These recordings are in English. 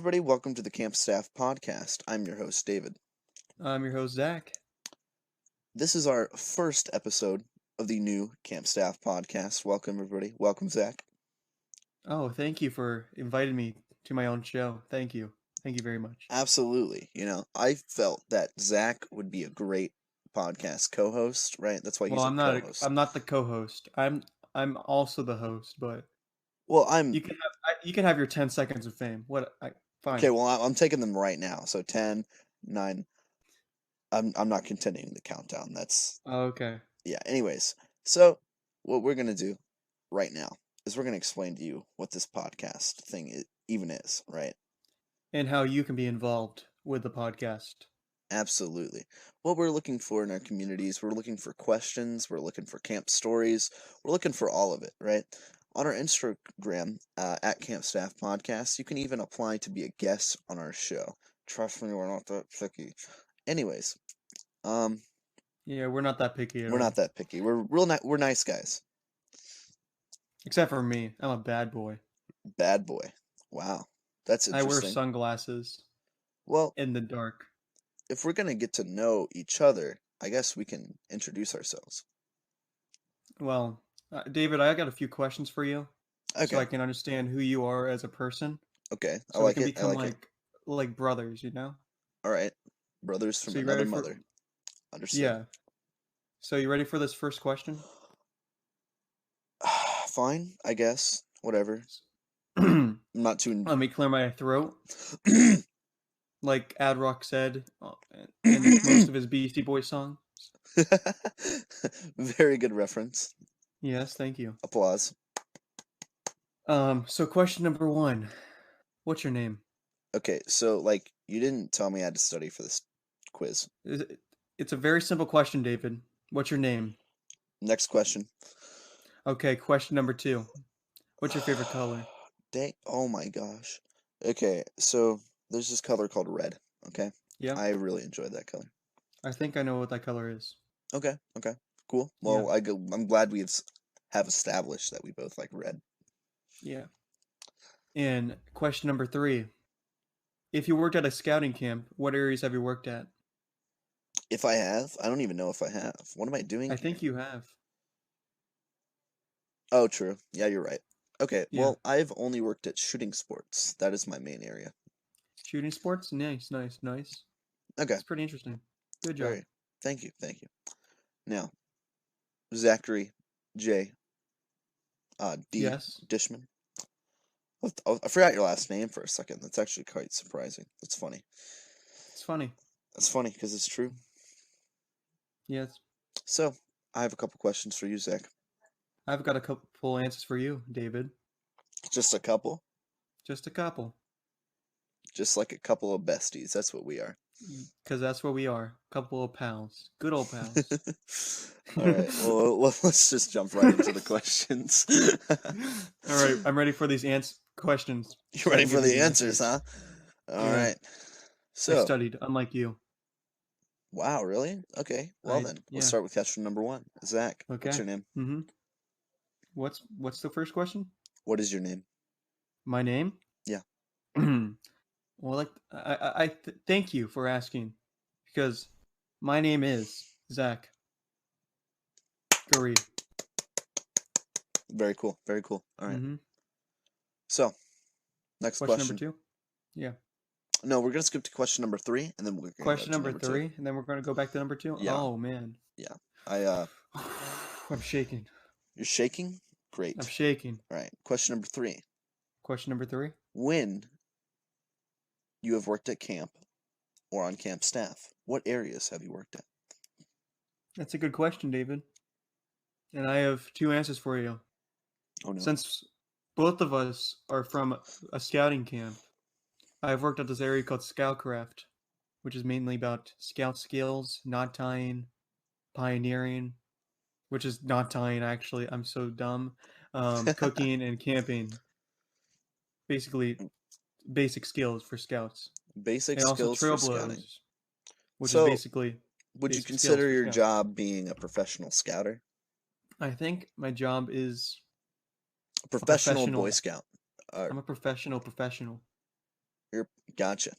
everybody. Welcome to the Camp Staff Podcast. I'm your host, David. I'm your host, Zach. This is our first episode of the new Camp Staff Podcast. Welcome, everybody. Welcome, Zach. Oh, thank you for inviting me to my own show. Thank you. Thank you very much. Absolutely. I felt that Zach would be a great podcast co-host, right? That's why Well, he's a I'm not. co-host. I'm not the co-host. I'm also the host, but Well, I'm you can have your 10 seconds of fame. Fine. okay. Well, I'm taking them right now. So 10, 9. I'm not continuing the countdown. That's Okay. yeah. Anyways, so what we're gonna do right now is we're gonna explain to you what this podcast thing even is, right? And how you can be involved with the podcast. Absolutely. What we're looking for in our communities, we're looking for questions, we're looking for camp stories, we're looking for all of it, right? On our Instagram, at Camp Staff Podcast, you can even apply to be a guest on our show. Trust me, we're not that picky. Anyways, Yeah, we're not that picky at we're all. not that picky. We're we're nice guys. Except for me. I'm a bad boy. Bad boy. Wow. That's I wear interesting. sunglasses Well, in the dark. if we're gonna get to know each other, I guess we can introduce ourselves. Well, David, I got a few questions for you so Okay. I can understand who you are as a person. Okay. I So we like can it. I become like it. like brothers, you know? All right. Brothers from So you another ready for mother. Understood. Yeah. So you ready for this first question? Fine, I guess. Whatever. Let I'm not too. me clear my throat. Like Ad Rock said in most of his Beastie Boys songs. Very good reference. Yes, thank you. Applause. So question number 1. What's your name? Okay, so you didn't tell me I had to study for this quiz. It's a very simple question, David. What's your name? Next question. Okay, question number 2. What's your favorite color? Dang! Oh my gosh. Okay, so there's this color called red. Okay, Yeah, I really enjoyed that color. I think I know what that color is. Okay, cool. Well, I'm glad we have established that we both like red. Yeah. And question number 3. If you worked at a scouting camp, what areas have you worked at? If I have, I don't even know if I have. What am I doing I here? think you have. Oh, true. Yeah, you're right. Okay, Yeah. well, I've only worked at shooting sports. That is my main area. Shooting sports? Nice. Okay, It's pretty interesting. Good job. very. Thank you. Now, Zachary J. D. Yes. Dishman. I forgot your last name for a second. That's actually quite surprising. That's funny. It's funny. That's funny because it's true. Yes. So, I have a couple questions for you, Zach. I've got a couple answers for you, David. Just a couple. Just a couple. Just like a couple of besties. That's what we are. Because that's what we are. Couple of pals. Good old pals. All right. Well, let's just jump right into the questions. All right. I'm ready for these questions. You ready for the answers, huh? All right. So I studied, unlike you. Wow, really? Okay. Well then, let's start with question number 1. Zach, Okay. what's your name? Mm-hmm. What's the first question? What is your name? My name? Yeah. Well, I thank you for asking, because my name is Zach Gurry. Very cool. Very cool. All right. Mm-hmm. So, next Question question. number 2? Yeah. No, we're gonna skip to question number 3, and then we're gonna Question go to number 3, and then we're going to go back to number 2? Yeah. Oh, man. Yeah. I'm shaking. You're shaking? Great. I'm shaking. All right. Question number 3. Question number 3? When you have worked at camp or on camp staff, what areas have you worked at? That's a good question, David. And I have 2 answers for you. Oh no. Since both of us are from a scouting camp, I've worked at this area called Scoutcraft, which is mainly about scout skills, knot tying, pioneering, which is knot tying, actually. I'm so dumb. Cooking and camping. Basically, basic skills for scouts. Basic And also skills for scouting. trailblazers, which So, is basically would you basic skills consider for your scouts. job being a professional scouter? I think my job is A professional professional. Boy Scout. I'm a professional. Gotcha.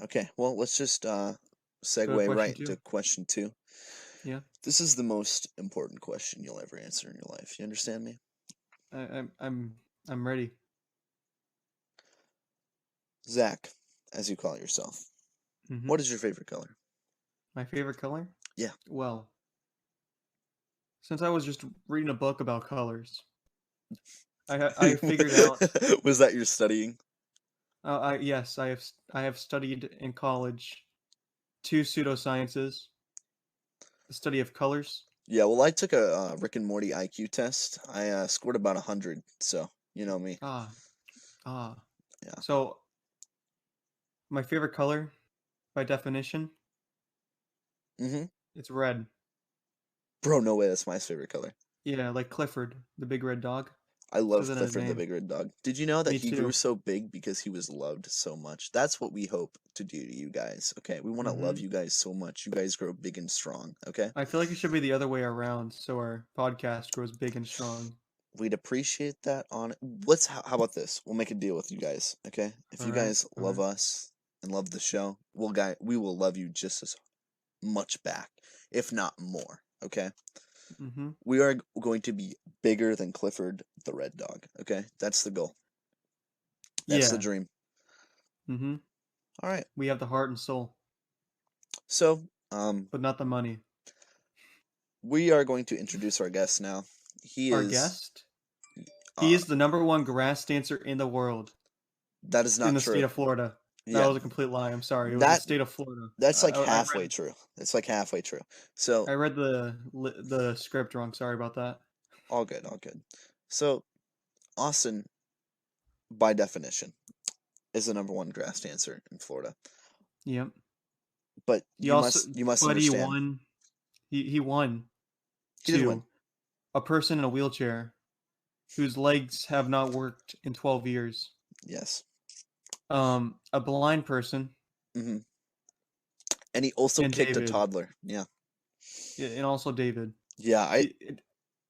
Okay, well, let's just Go to segue question right 2. into question 2. Yeah. This is the most important question you'll ever answer in your life. You understand me? I'm ready. Zach, as you call yourself, Mm-hmm. what is your favorite color? My favorite color? Yeah. Well, since I was just reading a book about colors, I figured out. Was that your studying? Yes, I have studied in college 2 pseudosciences, the study of colors. Yeah, well, I took a Rick and Morty IQ test. I scored about 100, so you know me. Ah, ah. Yeah. So my favorite color, by definition, Mm-hmm. it's red. Bro, no way, that's my favorite color. Yeah, like Clifford, the big red dog. I Says love it in his Clifford the name. Big Red Dog. Did you know that Me he grew too. so big because he was loved so much? That's what we hope to do to you guys, okay? We want to love Mm-hmm. you guys so much. You guys grow big and strong, okay? I feel like it should be the other way around, so our podcast grows big and strong. We'd appreciate that on let's how about this? We'll make a deal with you guys, okay? If All you right, guys all love right. us and love the show, we will love you just as much back, if not more, okay? Mm-hmm. We are going to be bigger than Clifford the Red Dog, okay? That's the goal. That's the Yeah. dream. Mm-hmm. All right. We have the heart and soul, So, but not the money. we are going to introduce our guest now. He Our is guest, he uh is the #1 grass dancer in the world, that is in not the state true. of Florida. That Yeah. was a complete lie. I'm sorry. It was the That state of Florida. that's like I halfway read true. It's like halfway true. So, I read the script wrong. Sorry about that. all good, all good. So, Austin by definition is the #1 grass dancer in Florida. Yep. But He also, you must but he understand. won. He won He did win. to a person in a wheelchair whose legs have not worked in 12 years. Yes. A blind person, Hmm. And he also and kicked a David, toddler. Yeah. and also David. Yeah, It- it-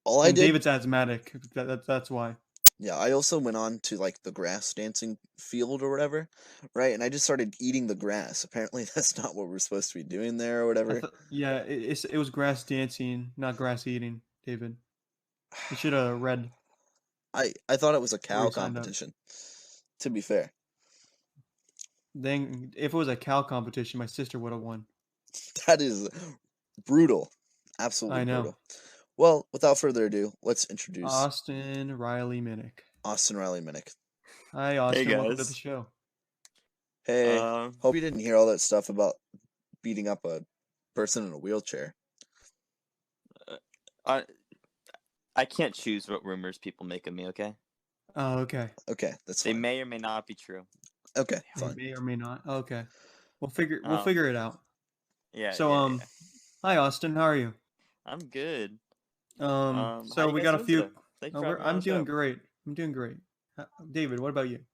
all I and did David's asthmatic. That's why. Yeah, I also went on to like the grass dancing field or whatever, right? And I just started eating the grass. Apparently, that's not what we're supposed to be doing there or whatever. Yeah, it was grass dancing, not grass eating, David. You should have read I thought it was a before cow you signed up. competition. To be fair, Then, if it was a cow competition, my sister would have won. that is brutal, absolutely I know. brutal. Well, without further ado, let's introduce Austin Riley Minnick. Austin Riley Minnick. Hi, Hey Austin. Welcome to the guys. show. Hey, Um, hope you didn't hear all that stuff about beating up a person in a wheelchair. I I can't choose what rumors people make of me. Okay, Oh, okay. Okay, that's they fine. may or may not be true. Okay, They fine. may or may not. Okay. We'll Um, figure it out. yeah, So, yeah. hi, Austin. How are you? I'm good. So How you we guys got a doing few. today? Thanks for having me on I'm the doing show. great. I'm doing great. David, what about you?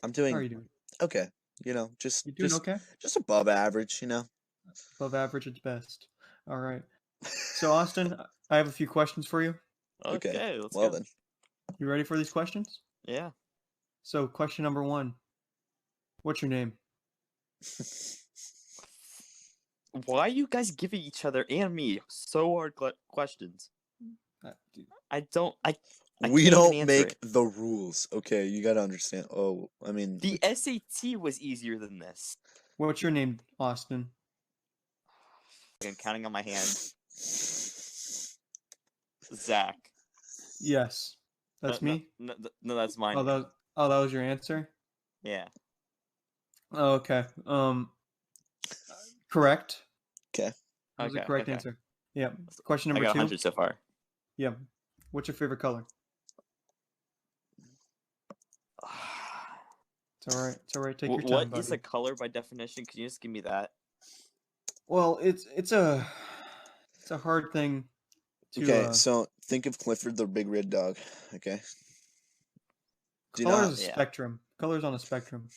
I'm How are doing you doing? okay. You know, just You doing just okay? just above average. You know. Above average at best. All right. So, Austin, I have a few questions for you. Okay. Okay, let's Well go. then. You ready for these questions? Yeah. So, question number 1. What's your name? Why are you guys giving each other and me so hard questions? I don't. I We can't even don't answer make it. the rules. Okay, you gotta understand. Oh, I mean, The SAT was easier than this. What's your name, Austin? I'm counting on my hand. Zach. Yes. That's No, me? no, that's mine. That was your answer? Yeah. Oh, okay. Correct. okay. That was a Okay. correct Okay. answer. Yeah. Question I number got 2. 100 so far. Yeah. What's your favorite color? It's all right. It's all right. Take your time, What is buddy. a color by definition? Can you just give me that? Well, it's a hard thing to Okay, so think of Clifford the Big Red Dog. Okay. Do color not. is a Yeah. spectrum. Color's on a spectrum.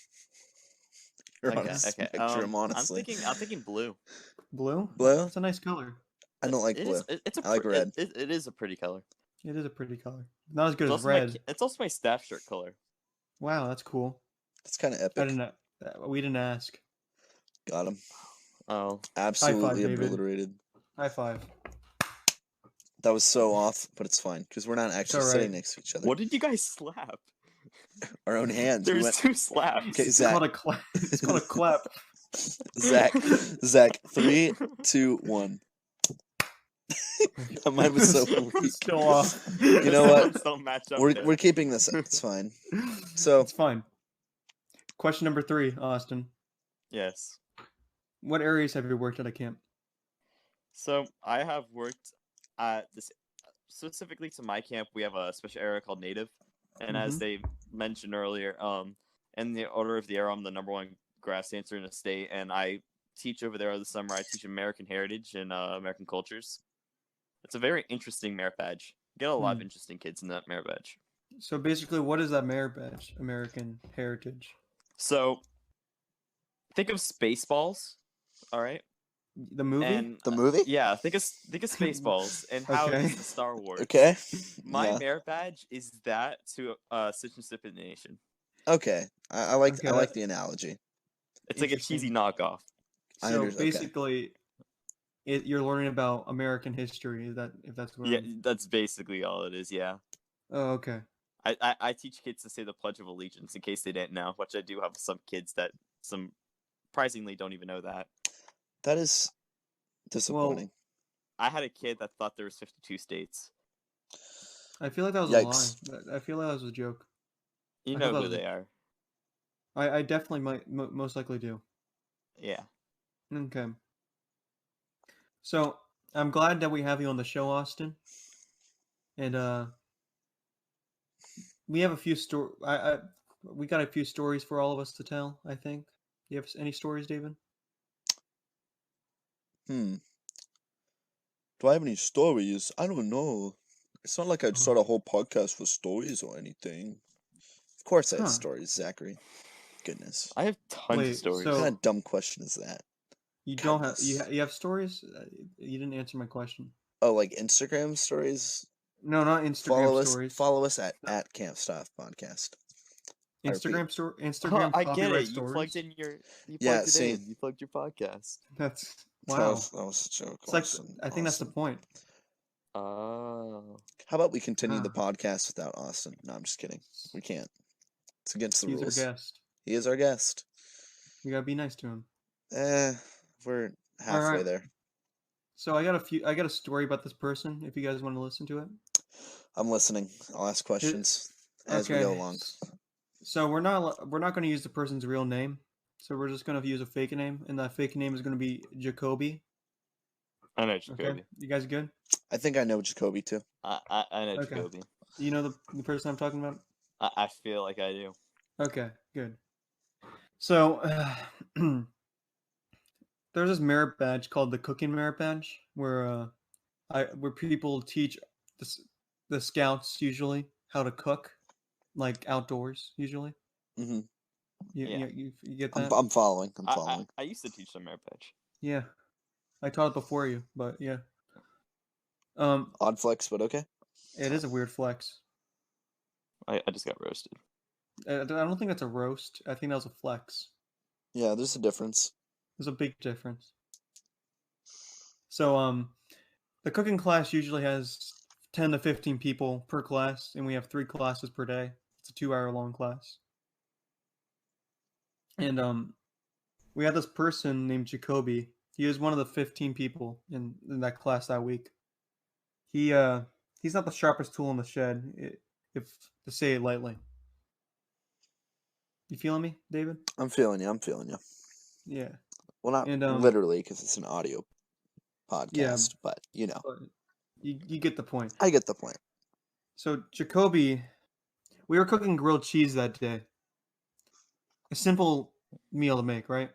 You're on Okay. a Okay. spectrum, honestly. I'm thinking blue. Blue? Blue? It's a nice color. I don't like It blue. is. It's a. I like red. It is a pretty color. It is a pretty color. Not as good It's as also red. it's also my staff shirt color. Wow, that's cool. It's kind of I epic. didn't know. We didn't ask. Got him. Oh, Absolutely David. obliterated. High five. That was so off, but it's fine because we're not actually alright. sitting next to each other. what did you guys slap? Our own hands. We There's went. 2 slaps. Okay, It's Zach. called a clap. It's called a clap. Zach. 3, 2, 1. Mine was so weak. Still off. You know what? Those don't match up We're there. keeping this. It's fine. So It's fine. Question number 3, Austin. Yes. What areas have you worked at a camp? So I have worked at this specifically to my camp. We have a special area called Native, and as they mentioned earlier, in the order of the era, I'm the #1 grass dancer in the state, and I teach over there this summer. I teach American heritage and American cultures. It's a very interesting merit badge. Get a lot of interesting kids in that merit badge. So basically, what is that merit badge? American heritage. So think of Spaceballs, all right? The movie? And the movie. yeah, think of Spaceballs and how Okay. it is to Star Wars. Okay. My Yeah. merit badge is that to Stitch and Sip in the Nation. Okay. I like Okay, I like the analogy. It's like a cheesy knockoff. So okay. basically, you're learning about American history. If that's what? Yeah, that's basically all it is. Yeah, Oh, okay. I teach kids to say the Pledge of Allegiance in case they didn't know, which I do have some kids that surprisingly don't even know that. That is disappointing. I had a kid that thought there was 52 states. I feel like that was Yikes. a lie. I feel like that was a joke. You I know thought that who was- they are. I definitely might most likely do. Yeah. Okay. So I'm glad that we have you on the show, Austin. And we have a few we got a few stories for all of us to tell, I think. Do you have any stories, David? Do I have any stories? I don't know. It's not like I'd start a whole podcast with stories or anything. Of course I have Huh. stories, Zachary. Goodness. I have tons Wait, of stories. What so- kind of dumb question is that? You don't have Goodness. you have stories? You didn't answer my question. Oh, like Instagram stories? No, not Instagram stories. Follow us at Camp Staff Podcast. I repeat. Instagram I get copyright it. You stories. plugged in your. You plugged Yeah, it see. in. You plugged your podcast. That's That wow. was a joke. It's like Austin, I think that's the Austin. point. Oh. How about we continue the Huh. podcast without Austin? No, I'm just kidding. We can't. It's against the He's rules. our guest. He is our guest. We gotta be nice to him. We're halfway Alright. there. So I got a story about this person. If you guys want to listen to it. I'm listening. I'll ask questions as we go along. So we're not going to use the person's real name. So we're just going to use a fake name, and that fake name is going to be Jacoby. I know Okay, Jacoby. you guys good? I think I know Jacoby too. I know Okay. Jacoby. You know the person I'm talking about? I feel like I do. Okay, good. So there's this merit badge called the cooking merit badge, where people teach the scouts usually how to cook, like outdoors usually. Mm-hmm. You get that? I'm following. I'm following. I used to teach some merit badge. Yeah, I taught it before you, but yeah. Odd flex, but okay. It is a weird flex. I just got roasted. I don't think that's a roast. I think that was a flex. Yeah, there's a difference. There's a big difference. So, the cooking class usually has 10 to 15 people per class, and we have 3 classes per day. It's a 2-hour-long class. And we had this person named Jacoby. He was one of the 15 people in that class that week. He's not the sharpest tool in the shed, if to say it lightly. You feeling me, David? I'm feeling you. Yeah. Well, not And, literally, because it's an audio podcast, but you know, But you get the point. I get the point. So Jacoby, we were cooking grilled cheese that day. A simple meal to make, right?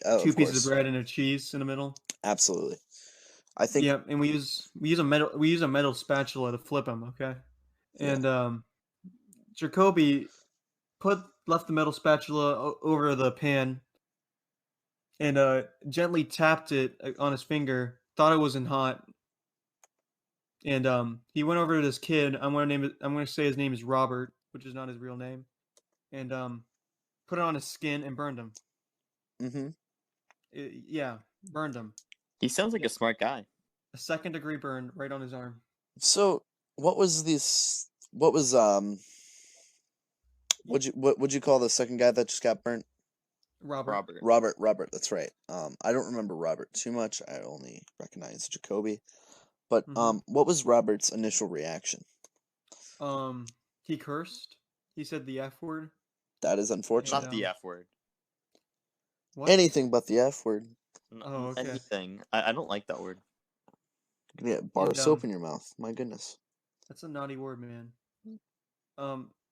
Oh, 2 of pieces course. of bread and a cheese in the middle. Absolutely. I think. Yeah, and we use a metal spatula to flip them. Okay, Yeah. and Jacoby left the metal spatula over the pan, and gently tapped it on his finger. Thought it wasn't hot, and he went over to this kid. I'm gonna say his name is Robert, which is not his real name, and put it on his skin and burned him. Mm-hmm. Yeah, burned him. He sounds like Yeah. a smart guy. A 2nd-degree burn right on his arm. So what was this? What was what would you call the second guy that just got burnt? Robert. Robert. That's right. I don't remember Robert too much. I only recognize Jacoby. But Mhm. what was Robert's initial reaction? He cursed. He said the F word. That is unfortunate. Not the F word. What? Anything but the F word. Oh, okay. Anything. I don't like that word. You can get a bar of And, soap in your mouth. My goodness. That's a naughty word, man.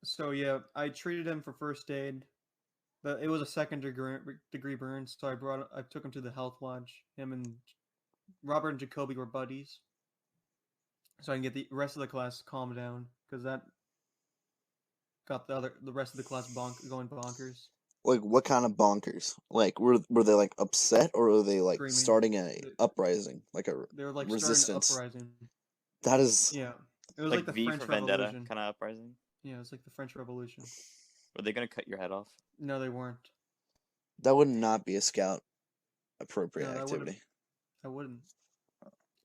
So yeah, I treated him for first aid. But it was a 2nd-degree burn, so I took him to the health lodge. Him and Robert and Jacoby were buddies, so I can get the rest of the class calmed down, because that got the rest of the class going bonkers. Like, what kind of bonkers? Like, were they like upset, or were they like Screaming. starting a uprising, like a They were like resistance? starting an uprising. That is Yeah, it was Like like the V French for Vendetta Revolution. kind of uprising. Yeah, it was like the French Revolution. Were they gonna cut your head off? No, they weren't. that would not be a scout appropriate No, that wouldn't- activity. I wouldn't.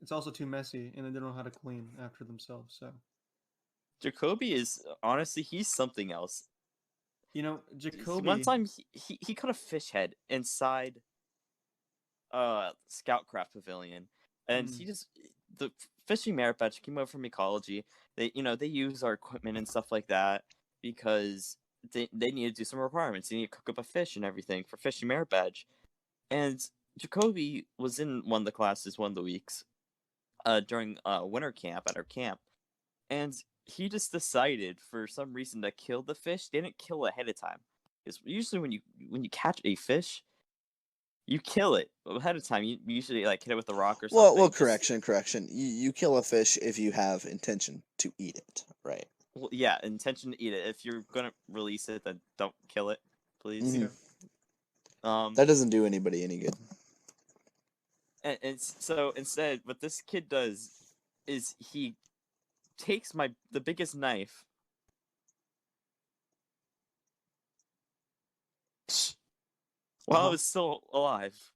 It's also too messy, and they don't know how to clean after themselves. So Jacoby is honestly he's something else. you know, Jacoby. One time he caught a fish head inside Scoutcraft Pavilion, and Mm. he just the fishing merit badge came over from ecology. They they use our equipment and stuff like that because they need to do some requirements. They need to cook up a fish and everything for fishing merit badge. And Jacoby was in one of the classes one of the weeks during winter camp at our camp, and he just decided for some reason to kill the fish. They didn't kill it ahead of time. Because usually when you catch a fish, you kill it ahead of time. You usually like hit it with a rock or something. Well, correction. You kill a fish if you have intention to eat it, right? Well, yeah, intention to eat it. If you're gonna release it, then don't kill it, please. Mhm. Um, That doesn't do anybody any good. and so instead, what this kid does is he takes the biggest knife. While Uh-huh. it was still alive,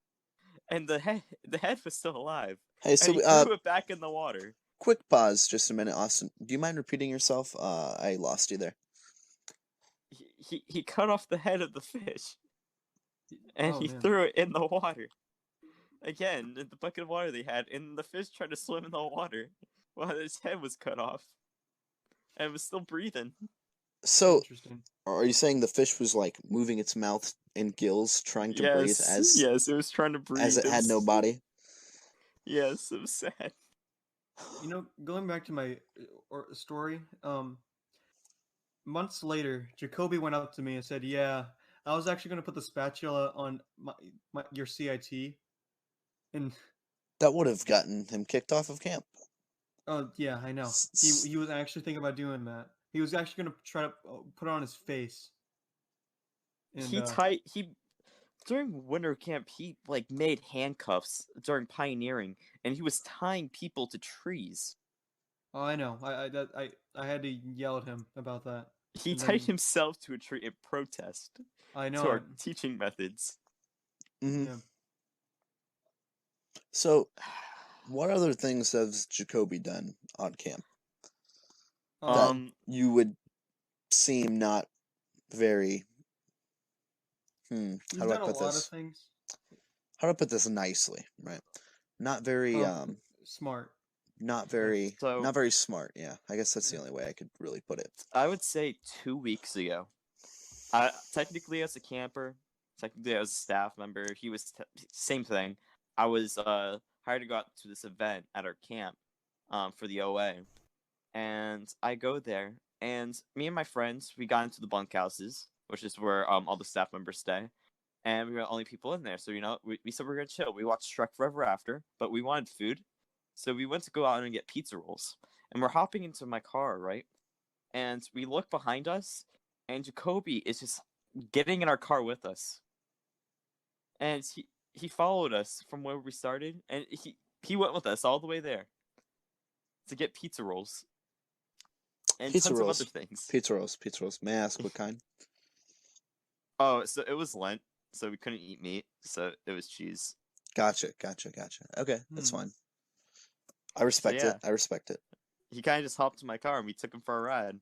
and the head was still alive, Hey, and so he threw it back in the water. quick pause, just a minute, Austin. Do you mind repeating yourself? I lost you there. He cut off the head of the fish, and Oh, he man. threw it in the water. Again, in the bucket of water they had, and the fish tried to swim in the water while his head was cut off, and it was still breathing. So, Interesting. are you saying the fish was like moving its mouth and gills, trying to breathe Yes, it was trying to breathe. as it had no body? Yes, it was sad. You know, going back to my story, months later, Jacoby went up to me and said, "Yeah, I was actually going to put the spatula on your CIT," and That would have gotten him kicked off of camp. oh yeah, I know. He was actually thinking about doing that. He was actually going to try to put it on his face. And, He during winter camp he like made handcuffs during pioneering, and he was tying people to trees. Oh, I know. I had to yell at him about that. He And tied then- himself to a tree in protest I know. to our teaching methods. Mhm. Yeah. So, what other things has Jacoby done on camp that you would seem not very? he's How do I done a put lot of this? things. How do I put this nicely? Right. Not very Smart. not very So- not very smart. Yeah, I guess that's the only way I could really put it. I would say 2 weeks ago. Technically as a camper, technically as a staff member, he was same thing. I was hired to go out to this event at our camp for the OA, and I go there, and me and my friends we got into the bunkhouses, which is where all the staff members stay, and we were the only people in there. So we said we're gonna chill. We watched Shrek Forever After, but we wanted food, so we went to go out and get pizza rolls. And we're hopping into my car, right? And we look behind us, and Jacoby is just getting in our car with us. And he followed us from where we started, and he went with us all the way there to get pizza rolls and Pizza tons rolls. of other things. Pizza rolls. May I ask what kind? Oh, so it was Lent, so we couldn't eat meat, so it was cheese. Gotcha. Okay, that's Hmm. fine. I respect yeah. it. I respect it. He kind of just hopped in my car and we took him for a ride.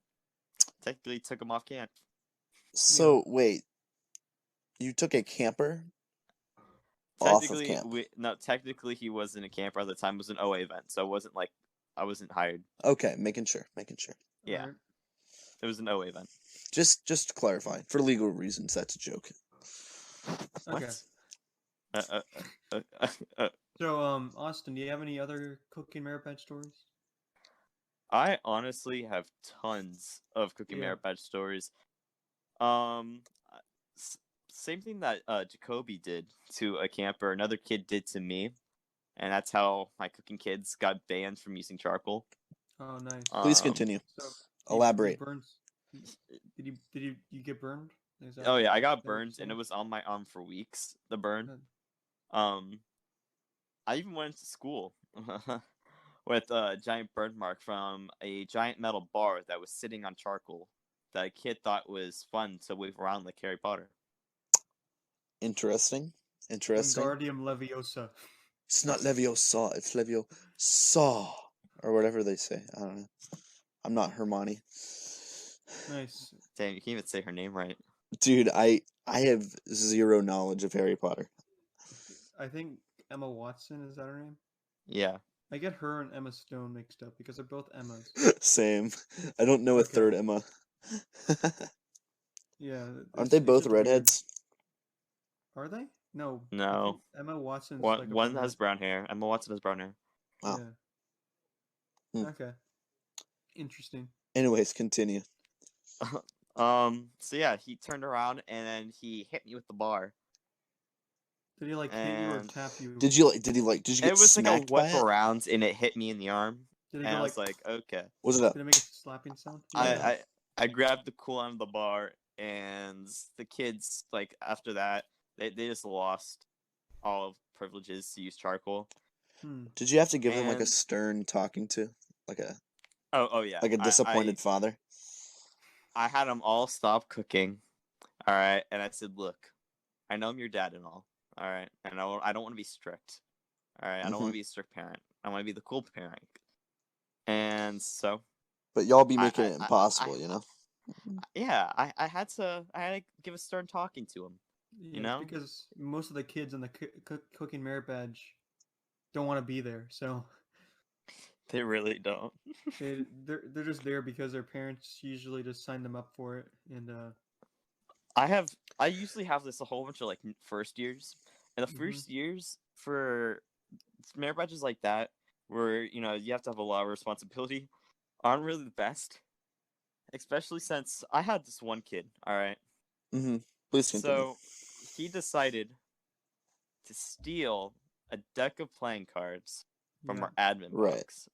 Technically, took him off camp. So wait, you took a camper off of Technically, camp? technically he wasn't a camper at the time. It was an OA event, so it wasn't like I wasn't hired. Okay, making sure. Yeah, Alright. it was an OA event. Just to clarify, for legal reasons, that's a joke. Okay. What? Uh, uh, uh, uh, So, Austin, do you have any other cooking merit badge stories? I honestly have tons of Cookie Yeah. Merit Badge stories. Um, same thing that Jacoby did to a camper, another kid did to me, and that's how my cooking kids got banned from using charcoal. Oh, nice. Please continue. So, Elaborate. Did you get burned? Is that- Oh yeah, I got that what you're burned, and saying? it was on my arm for weeks. The burn. Uh, I even went to school with a giant burn mark from a giant metal bar that was sitting on charcoal that a kid thought was fun to wave around like Harry Potter. Interesting. Wingardium Leviosa. It's not Leviosa, it's Leviosa, or whatever they say. I don't know. I'm not Hermione. Nice. Damn, you can't even say her name right. Dude, I have zero knowledge of Harry Potter. I think Emma Watson, is that her name? Yeah. I get her and Emma Stone mixed up because they're both Emmas. Same. I don't know a Okay. third Emma. Yeah. Aren't they it's both just weird. redheads? Are they? No. I No. think Emma Watson's One, like a one brunette. has brown hair. Emma Watson has brown hair. Wow. Yeah. Hmm. Okay. Interesting. Anyways, continue. So yeah, he turned around and then he hit me with the bar. Did he like hit you or And tap you? Did you get It was like a smacked by whip it? around and it hit me in the arm. Did it And go I like? was like, okay. Was it a Did it make a slapping sound? Yeah. I grabbed the cool end of the bar, and the kids, like, after that, they just lost all privileges to use charcoal. Hmm. Did you have to give them like a And- stern talking to? Like a Oh yeah. like a disappointed father? I had them all stop cooking. All right, and I said, "Look, I know I'm your dad and all. All right, and I don't want to be strict. All right, I don't want Mhm. to be a strict parent. I want to be the cool parent." And so, But y'all be I- making I- it I- impossible, you know? yeah, I had to give a stern talking to him. Yeah, know? it's because most of the kids in the cooking merit badge don't want to be there, so They really don't. they're just there because their parents usually just sign them up for it, and I usually have this a whole bunch of like first years, and the Mhm. first years for merit badges like that, where you have to have a lot of responsibility, aren't really the best. Especially since I had this one kid. All right, Mm-hmm. Please continue. so he decided to steal a deck of playing cards from yeah. our admin Right. box.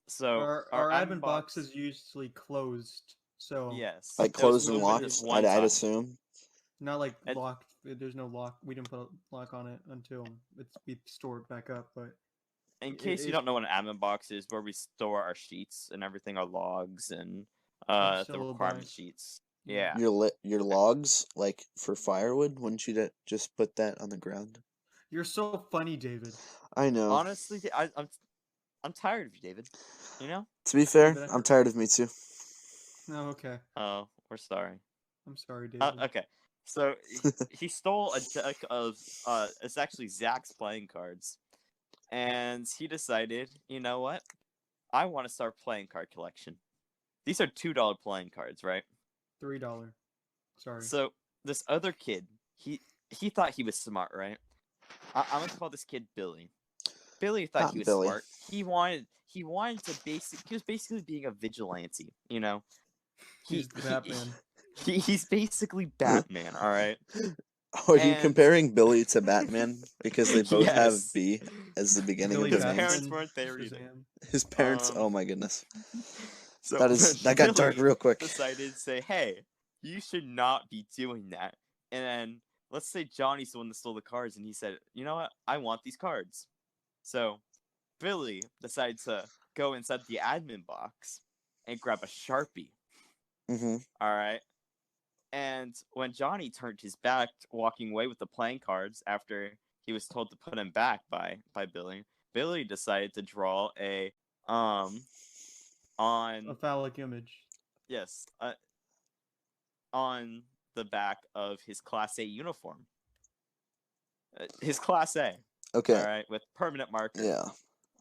So Our admin box is usually closed, so yes, Like it was closed and open locked, this one I'd time. assume. not like And- locked. There's no lock. We didn't put a lock on it until it's be stored back up. But In it- case you it- don't know what an admin box is, where we store our sheets and everything, our logs and Just a the little requirement box. sheets. Yeah. Yeah. Your logs, like for firewood, wouldn't you just put that on the ground? you're so funny, David. I know. Honestly, I'm tired of you, David. You know? To be fair, David, I'm tired of me too. No, okay. Oh, we're sorry. I'm sorry, David. Okay. So he stole a deck of it's actually Zach's playing cards, and he decided, you know what? I want to start playing card collection. These are $2 playing cards, right? $3. Sorry. So this other kid, he thought he was smart, right? I'm gonna call this kid Billy. Billy thought Not he was Billy. smart. He wanted to he was basically being a vigilante, you know. He's Batman. He's basically Batman, all right. Oh, are you And- comparing Billy to Batman because they both have Yes. B as the beginning Billy of His their names? parents weren't there either. Shazam. His parents. Um, Oh my goodness, So that got dark Billy real quick. decided to say, "Hey, you should not be doing that." And then let's say Johnny's the one that stole the cards, and he said, "You know what? I want these cards." So Billy decided to go inside the admin box and grab a Sharpie. Mm-hmm. All right, And when Johnny turned his back, walking away with the playing cards after he was told to put him back by Billy, Billy decided to draw a A on phallic image. yes on the back of his Class A uniform. His Class A. Okay. All right, with permanent marker. Yeah.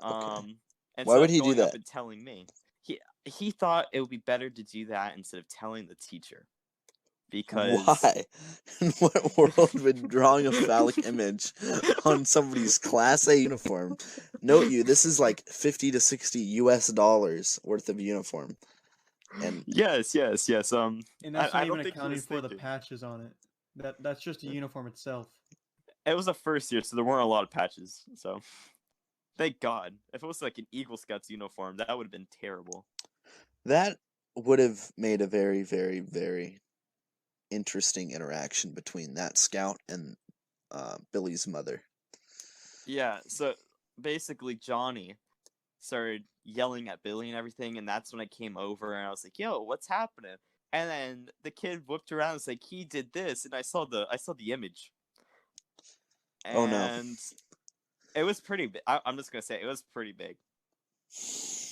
And Why would he do going up that? and telling me, he thought it would be better to do that instead of telling the teacher, because Why? In what world would drawing a phallic image on somebody's Class A uniform? Note you, this is like $50 to $60 worth of uniform. And yes. And that's I not don't even think he accounting was for the thinking. patches on it. That's just a uniform itself. It was a first year, so there weren't a lot of patches. So, thank God. If it was like an Eagle Scouts uniform, that would have been terrible. that would have made a very, very, very interesting interaction between that scout and Billy's mother. Yeah. So basically, Johnny started yelling at Billy and everything, and that's when I came over and I was like, "Yo, what's happening?" And then the kid whipped around and was like, "He did this," and I saw the image. Oh, no. And it was pretty big. I'm just gonna say it was pretty big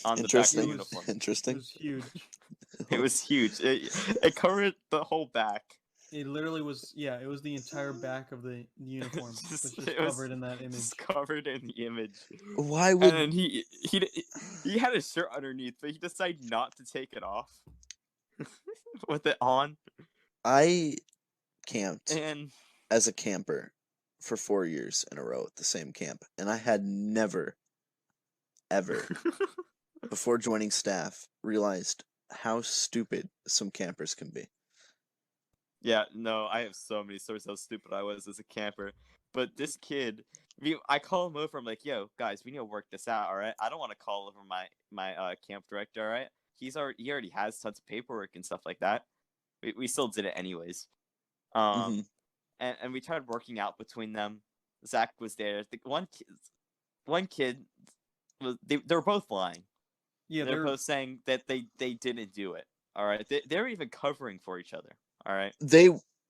on the back of the Interesting. uniform. It Interesting. was huge. It was huge. It covered the whole back. It literally was. Yeah, it was the entire back of the uniform. Just- was just it was covered in that image. Just covered in the image. Why would And then he had his shirt underneath, but he decided not to take it off with it on. I camped And as a camper for 4 years in a row at the same camp, and I had never, ever, before joining staff, realized how stupid some campers can be. yeah, no, I have so many stories how stupid I was as a camper. But this kid, I call him over. I'm like, "Yo, guys, we need to work this out. All right, I don't want to call over my camp director. All right, he already has tons of paperwork and stuff like that. We still did it anyways. Mhm. And we tried working out between them. Zach was there. The one kid was they were both lying. Yeah, They're both saying that they didn't do it. All right, they're even covering for each other. All right.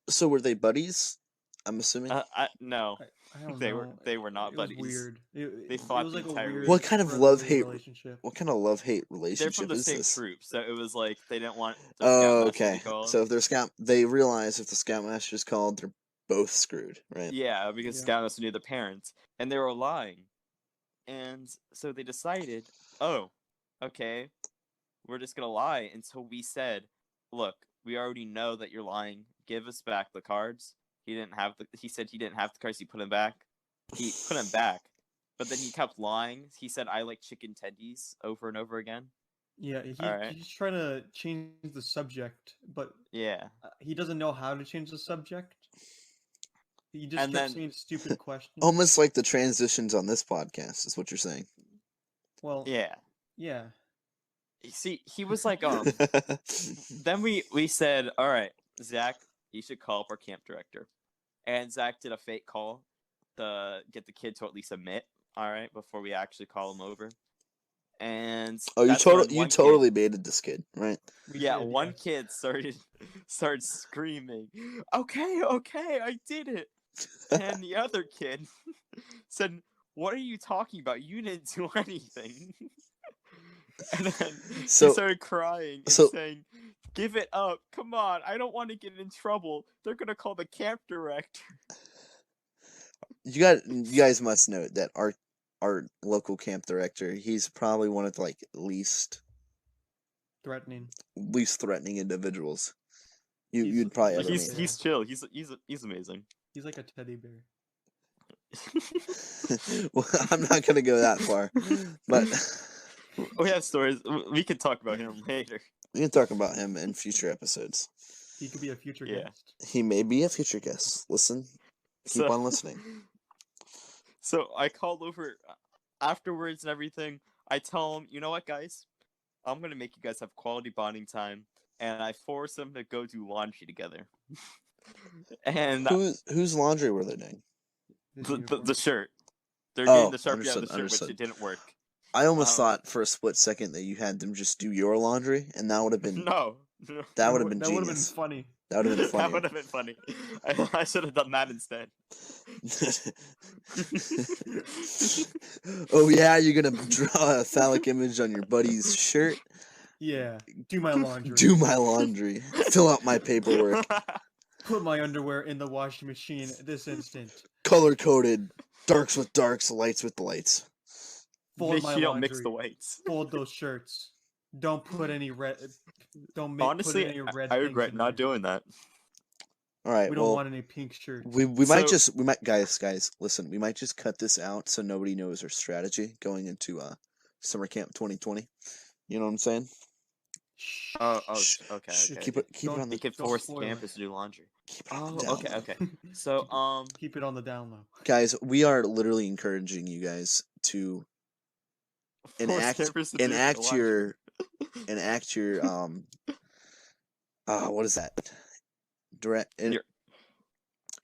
So were they buddies? I'm assuming. No, I don't they know. they were not It was buddies. weird. They fought it was the like entire a weird week. What kind of brotherly love-hate- relationship? What kind of love-hate They're relationship from the is same this? troop, so it was like they didn't want. The Oh, Scoutmaster to okay. call So them. if they're scout, they realize if the scoutmaster's called, they're both screwed, right? Yeah, because Yeah. Scoutmaster knew the parents, and they were lying, and so they decided, oh, okay, we're just gonna lie until we said, look, we already know that you're lying. Give us back the cards. He said he didn't have the cards. He put them back. He put them back, but then he kept lying. He said, "I like chicken tendies" over and over again. Yeah, Alright. he's trying to change the subject, but Yeah, he doesn't know how to change the subject. He just And kept then- saying stupid questions. Almost like the transitions on this podcast is what you're saying. Well, yeah. yeah. See, he was like, Then we said, all right, Zach, you should call up our camp director, and Zach did a fake call to get the kid to at least admit, all right, before we actually call him over. And Oh, you that's when totally, you one kid- totally baited this kid, right? We yeah, did, one kid started screaming, okay, I did it. And the other kid said, what are you talking about? You didn't do anything. And then So- he started crying and so- saying, give it up. Come on. I don't want to get in trouble. They're going to call the camp director. You guys must note that our local camp director, he's probably one of the least threatening. threatening individuals He's- you'd probably he's- ever He's meet. he's chill. He's amazing. He's like a teddy bear. Well, I'm not gonna go that far, but We have stories. We can talk about him later. we can talk about him in future episodes. He could be a future Yeah. guest. He may be a future guest. Listen, keep So- on listening. So I called over afterwards and everything. I tell him, you know what, guys? I'm gonna make you guys have quality bonding time, and I force them to go do laundry together. And Whose laundry were they doing? His the uniform. shirt. They're Oh, getting the Sharpie out of understood, the shirt, understood. which it didn't work. I almost Um, thought for a split second that you had them just do your laundry, and that would have been No. that would have been That would have been genius. funny. That would have been That funny. would have been funny. I should have done that instead. Oh yeah, you're gonna draw a phallic image on your buddy's shirt. Yeah. Do my laundry. Do my laundry. Fill out my paperwork. Put my underwear in the washing machine this instant. Color coded. Darks with darks, lights with lights. Fold Make my sure you don't laundry. mix the weights. Fold those shirts. Don't put any red. Don't Honestly, put any red. I things regret in not there. doing that. All right. We don't Well, want any pink shirts. we might So- guys listen. We might just cut this out so nobody knows our strategy going into summer camp 2020. You know what I'm saying? Shh. Oh, Shh, okay. shh, Okay. Keep it Don't- on We the could Don't force spoil the it. campus to do laundry. keep it on Oh, the down okay, low. okay. So, Keep it on the down low. Guys, we are literally encouraging you guys to force enact campers to do the enact laundry. your enact your what is that? Direct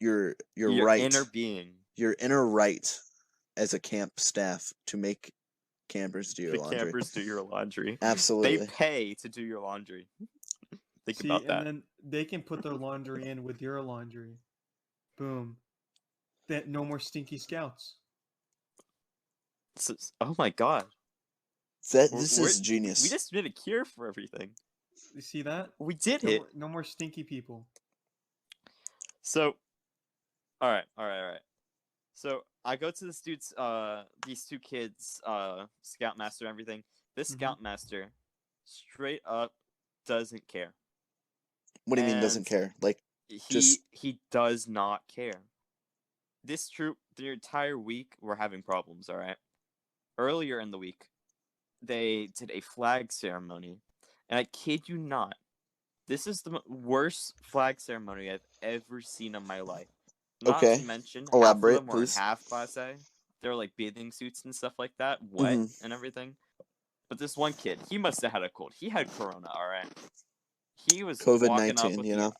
your Your right inner being. your inner right as a camp staff to make campers do your The laundry. campers do your laundry. Absolutely. They pay to do your laundry. Think See, about and that. then they can put their laundry in with your laundry. Boom. That no more stinky scouts. Oh my god. This We're- is genius. We just did a cure for everything. You see that? We did No it. more, no more stinky people. So, all right. So I go to this dude's, these two kids, scoutmaster and everything. This Mhm. scoutmaster, straight up, doesn't care. What do you mean doesn't and- care? Like He does not care. This troop, the entire week, we're having problems. All right. Earlier in the week, they did a flag ceremony, and I kid you not, this is the worst flag ceremony I've ever seen in my life. Not Okay. to mention, Elaborate, half of them were in please. half class A. They were like bathing suits and stuff like that, wet Mhm. and everything. But this one kid, he must have had a cold. He had corona, all right. He was walking up COVID-19, with you the- know.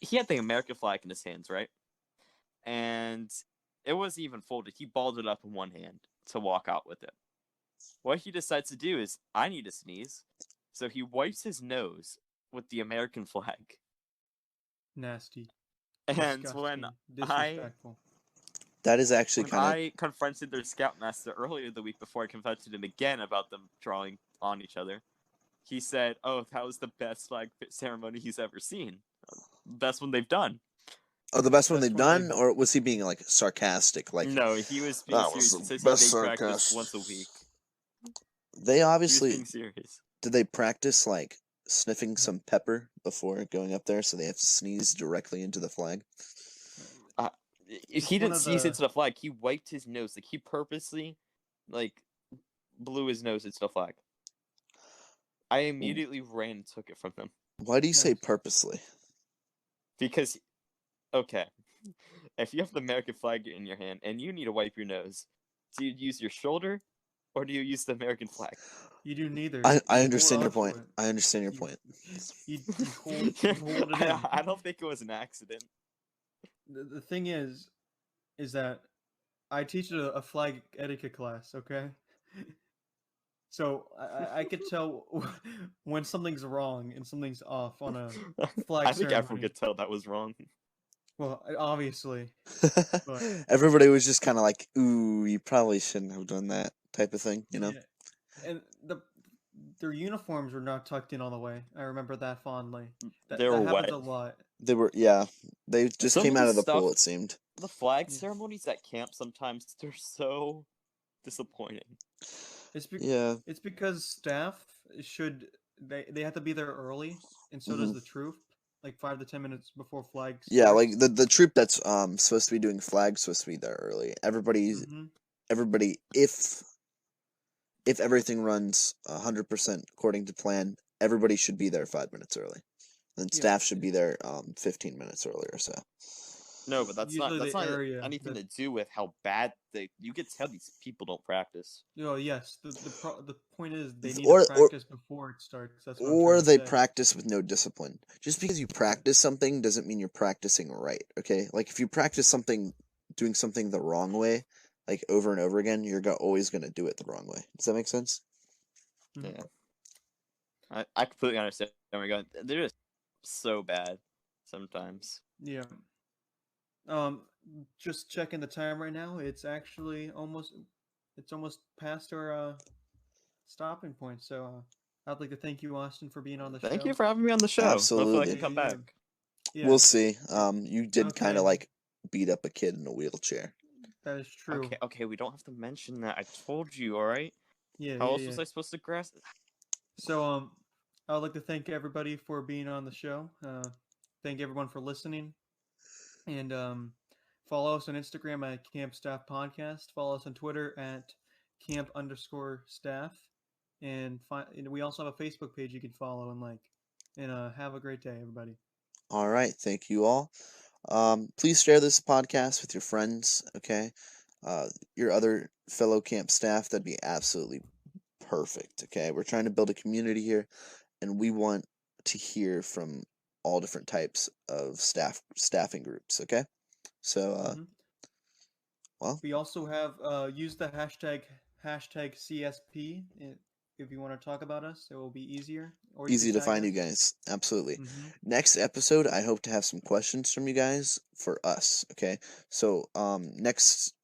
He had the American flag in his hands, right? And it wasn't even folded. He balled it up in one hand to walk out with it. What he decides to do is, I need to sneeze. So he wipes his nose with the American flag. Nasty. And Disgusting. when Disrespectful. That is actually when kind of I confronted their scoutmaster earlier the week before I confronted him again about them drawing on each other, he said, "Oh, that was the best flag ceremony he's ever seen. Best one they've done." the best one Best they've one done, they've- or was he being like sarcastic? Like No, he was being that was serious. the He says best they practice sarcasm. once a week. they He was obviously being serious. did they practice like sniffing some pepper before going up there, so they have to sneeze directly into the flag. He one didn't of sneeze the- into the flag. He wiped his nose. Like he purposely, like, blew his nose into the flag. I immediately ran and took it from him Why do you say Nice. purposely? because, okay, if you have the American flag in your hand and you need to wipe your nose, do you use your shoulder or do you use the American flag? You do neither. I You hold understand your on to point. it. I understand your You- point. You hold it in. I don't think it was an accident. The thing is that I teach a flag etiquette class, okay? So I could tell when something's wrong and something's off on a flag I think everyone ceremony. could tell that was wrong. Well, obviously. Everybody was just kind of like, "Ooh, you probably shouldn't have done that," type of thing, you know. Yeah. And their uniforms were not tucked in all the way. I remember that fondly. That, They were that happens wet. a lot. They were, yeah, they just Some came of out the of the pool. stuff- It seemed. The flag Yeah. ceremonies at camp sometimes they're so disappointing. Yeah, It's because staff should they have to be there early, and so does the troop, like 5 to 10 minutes before flags. yeah, like the troop that's supposed to be doing flags supposed to be there early. Everybody, if everything runs 100% according to plan, everybody should be there 5 minutes early. Then Yeah. staff should be there 15 minutes early or so. No, but that's Usually not the area anything that- to do with how bad you could tell these people don't practice. Oh yes, the point is they need Or- to practice before it starts. That's what I'm Or trying to they say. practice with no discipline. Just because you practice something doesn't mean you're practicing right, okay? Like if you practice something, doing something the wrong way, like over and over again, you're always going to do it the wrong way. Does that make sense? Mhm. Yeah. I completely understand where you're going. They're just so bad sometimes. Yeah. Just checking the time right now. It's actually almost past our stopping point. So I'd like to thank you, Austin, for being on the Thank show. you for having me on the show. Hopefully I Absolutely. can come Yeah. back. Yeah. We'll see. You did kind Okay. of like beat up a kid in a wheelchair. That is true. Okay, we don't have to mention that. I told you, alright? Yeah. How Yeah. else Yeah. was I supposed to grasp? So I'd like to thank everybody for being on the show. Thank everyone for listening, and follow us on Instagram at Camp Staff Podcast. Follow us on Twitter at camp_staff, and we also have a Facebook page you can follow and like. And have a great day, everybody. All right. Thank you all. Please share this podcast with your friends. Okay. Your other fellow camp staff. That'd be absolutely perfect. Okay. We're trying to build a community here, and we want to hear from all different types of staffing groups. Okay. So, Mhm. well, We also have use the hashtag CSP if you want to talk about us. It will be easier. Or easy to find you us. guys. Absolutely. Mm-hmm. Next episode, I hope to have some questions from you guys for us. Okay. So, next